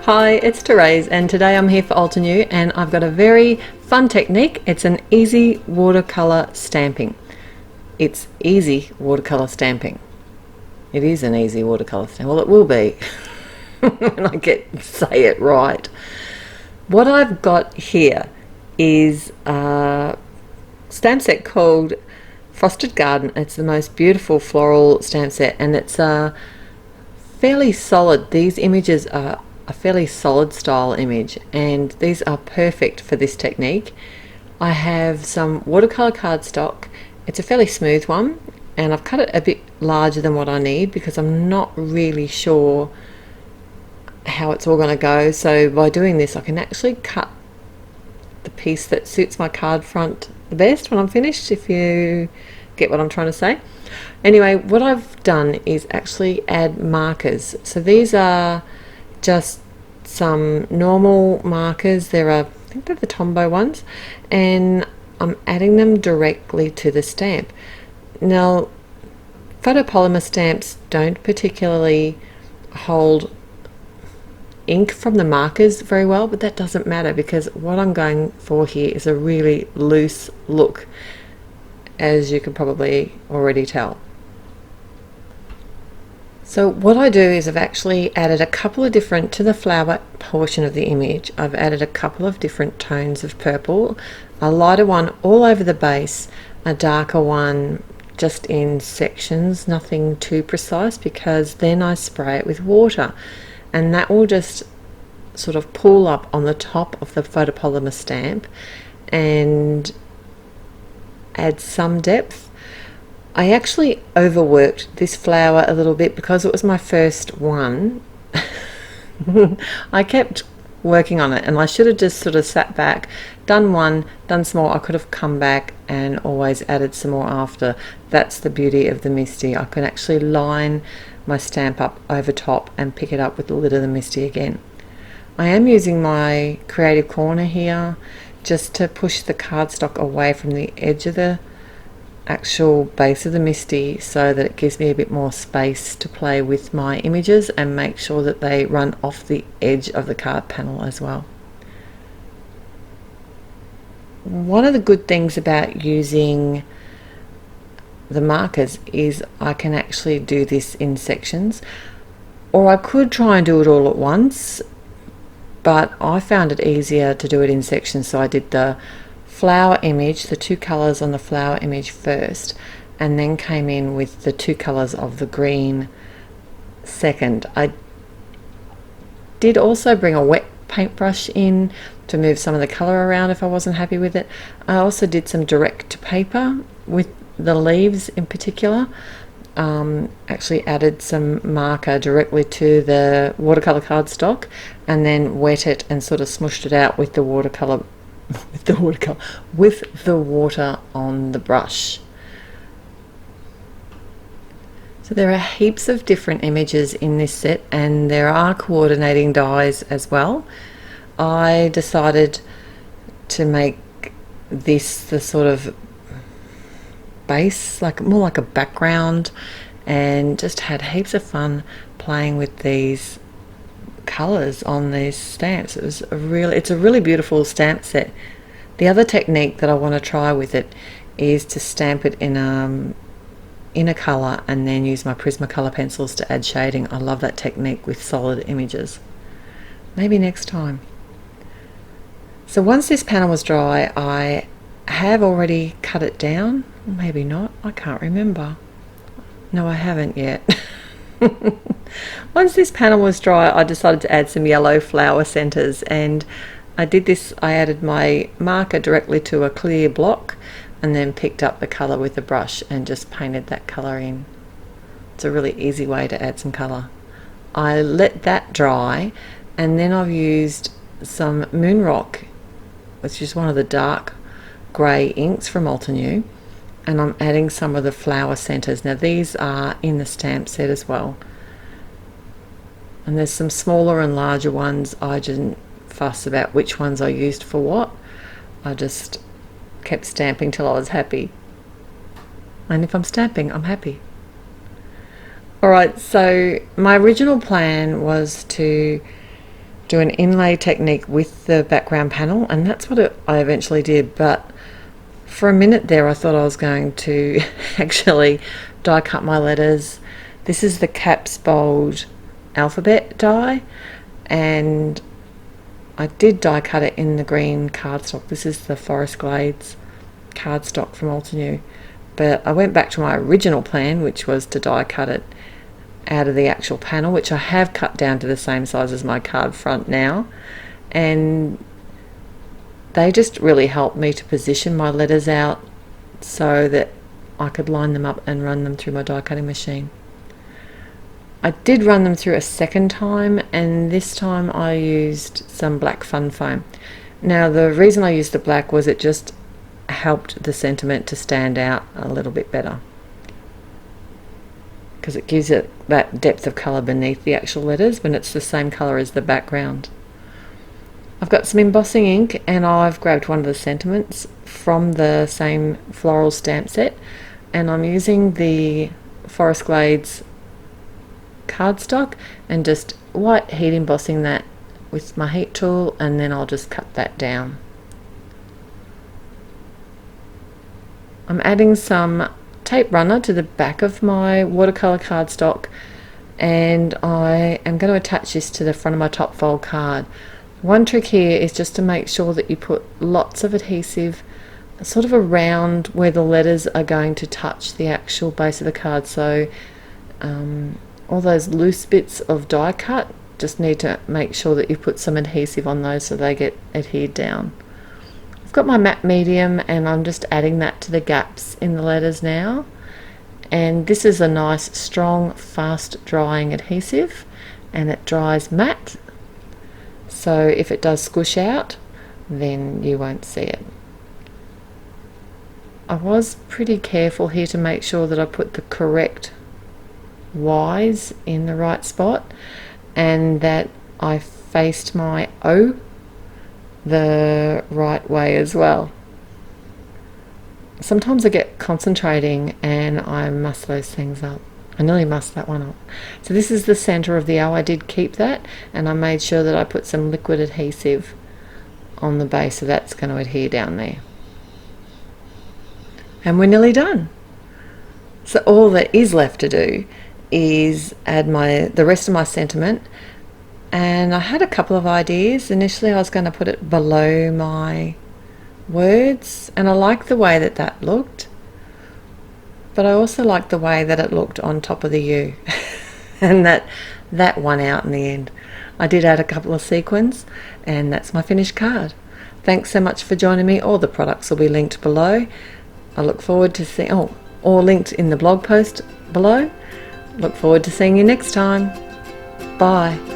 Hi, it's Therese and today I'm here for Altenew and I've got a very fun technique. It's an easy watercolour stamping. It's easy watercolour stamping. It is an easy watercolour stamping. Well, it will be when I say it right. What I've got here is a stamp set called Frosted Garden. It's the most beautiful floral stamp set and it's fairly solid. These images are a fairly solid style image and these are perfect for this technique. I have some watercolour cardstock. It's a fairly smooth one and I've cut it a bit larger than what I need because I'm not really sure how it's all going to go. So by doing this I can actually cut the piece that suits my card front the best when I'm finished, if you get what I'm trying to say. Anyway, what I've done is actually add markers. So these are just some normal markers. There are, I think they're the Tombow ones, and I'm adding them directly to the stamp. Now, photopolymer stamps don't particularly hold ink from the markers very well, but that doesn't matter because what I'm going for here is a really loose look, as you can probably already tell. So what I do is I've actually added a couple of different, to the flower portion of the image, I've added a couple of different tones of purple, a lighter one all over the base, a darker one just in sections, nothing too precise, because then I spray it with water and that will just sort of pull up on the top of the photopolymer stamp and add some depth. I actually overworked this flower a little bit because it was my first one. I kept working on it and I should have just sort of sat back, done one, done some more. I could have come back and always added some more after. That's the beauty of the MISTI. I can actually line my stamp up over top and pick it up with the lid of the MISTI again. I am using my creative corner here just to push the cardstock away from the edge of the actual base of the MISTI so that it gives me a bit more space to play with my images and make sure that they run off the edge of the card panel as well. One of the good things about using the markers is I can actually do this in sections, or I could try and do it all at once, but I found it easier to do it in sections, so I did the flower image, the two colors on the flower image first, and then came in with the two colors of the green second. I did also bring a wet paintbrush in to move some of the color around if I wasn't happy with it. I also did some direct to paper with the leaves in particular. Actually added some marker directly to the watercolor cardstock and then wet it and sort of smushed it out with the watercolor with the water on the brush. So there are heaps of different images in this set and there are coordinating dies as well. I decided to make this the sort of base, like more like a background, and just had heaps of fun playing with these colors on these stamps. It's a really beautiful stamp set. The other technique that I want to try with it is to stamp it in a color and then use my Prismacolor pencils to add shading. I love that technique with solid images. Maybe next time. So once this panel was dry, I have already cut it down. Maybe not, I can't remember. No, I haven't yet. Once this panel was dry, I decided to add some yellow flower centers, and I did this. I added my marker directly to a clear block and then picked up the color with a brush and just painted that color in. It's a really easy way to add some color. I let that dry and then I've used some Moon Rock, which is one of the dark grey inks from Altenew, and I'm adding some of the flower centers. Now these are in the stamp set as well, and there's some smaller and larger ones. I didn't fuss about which ones I used for what. I just kept stamping till I was happy, and if I'm stamping, I'm happy. Alright, so my original plan was to do an inlay technique with the background panel, and that's what I eventually did. But for a minute there I thought I was going to actually die cut my letters. This is the caps bold alphabet die, and I did die cut it in the green cardstock. This is the Forest Glades cardstock from Altenew, but I went back to my original plan, which was to die cut it out of the actual panel, which I have cut down to the same size as my card front now, and they just really helped me to position my letters out so that I could line them up and run them through my die cutting machine. I did run them through a second time, and this time I used some black fun foam. Now the reason I used the black was it just helped the sentiment to stand out a little bit better, because it gives it that depth of colour beneath the actual letters when it's the same colour as the background. I've got some embossing ink, and I've grabbed one of the sentiments from the same floral stamp set, and I'm using the Forest Glades cardstock and just white heat embossing that with my heat tool, and then I'll just cut that down. I'm adding some tape runner to the back of my watercolour cardstock, and I am going to attach this to the front of my top fold card. One trick here is just to make sure that you put lots of adhesive sort of around where the letters are going to touch the actual base of the card, so all those loose bits of die cut, just need to make sure that you put some adhesive on those so they get adhered down. I've got my matte medium, and I'm just adding that to the gaps in the letters now, and this is a nice strong fast drying adhesive, and it dries matte, so if it does squish out then you won't see it. I was pretty careful here to make sure that I put the correct Y's in the right spot, and that I faced my O the right way as well. Sometimes I get concentrating and I muss those things up. I nearly mussed that one up. So this is the center of the O. I did keep that, and I made sure that I put some liquid adhesive on the base, so that's going to adhere down there. And we're nearly done. So all that is left to do is add the rest of my sentiment, and I had a couple of ideas. Initially I was going to put it below my words, and I like the way that that looked, but I also like the way that it looked on top of the U and that won out in the end. I did add a couple of sequins, and that's my finished card. Thanks so much for joining me. All the products will be linked below. I look forward to seeing, or linked in the blog post below. Look forward to seeing you next time. Bye.